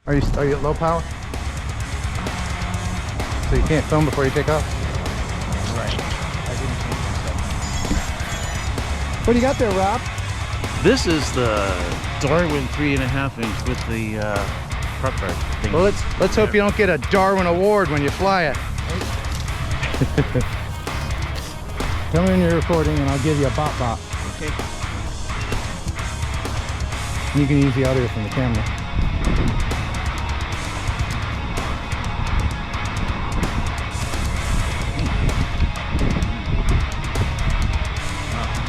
Are you at low power? So you can't film before you take off? Right. I didn't change myself. What do you got there, Rob? This is the Darwin 3.5 inch with the prop guard thing. Well, let's hope you don't get a Darwin Award when you fly it. Tell me when you're recording and I'll give you a bop bop. Okay. You can use the audio from the camera.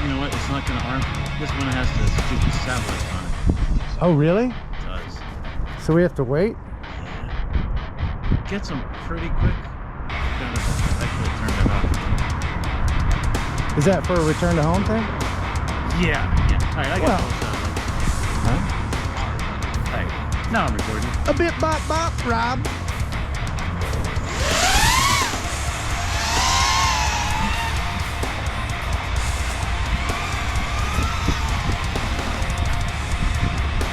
You know what? It's not going to arm. This one has the stupid satellite on it. Oh, really? It does. So we have to wait? Yeah. Gets them pretty quick. Gotta actually turn it off. Is that for a return to home thing? Yeah. Yeah. Alright, I got those satellites. Huh? Alright. Now I'm recording. A bit bop bop, Rob.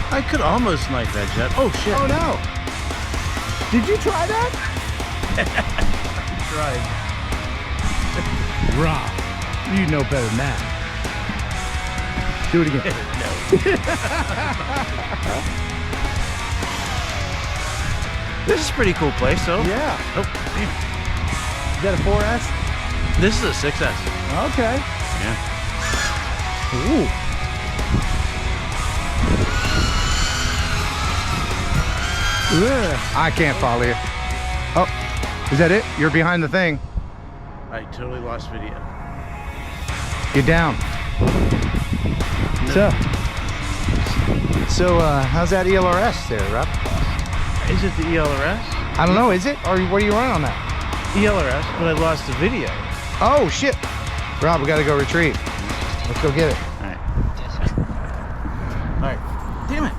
I could almost snipe that jet. Oh shit. Oh no! Did you try that? Tried. Rob, you know better than that. Do it again. No. This is a pretty cool place, though. Yeah. Oh, damn. Is that a 4S? This is a 6S. Okay. Yeah. Ooh. Ugh. I can't follow you. Oh, is that it? You're behind the thing. I totally lost video. You're down. So how's that ELRS there, Rob? Is it the ELRS? I don't know, is it? Or what are you running on that? ELRS, but I lost the video. Oh, shit. Rob, we gotta go retrieve. Let's go get it. Alright. Alright. Damn it.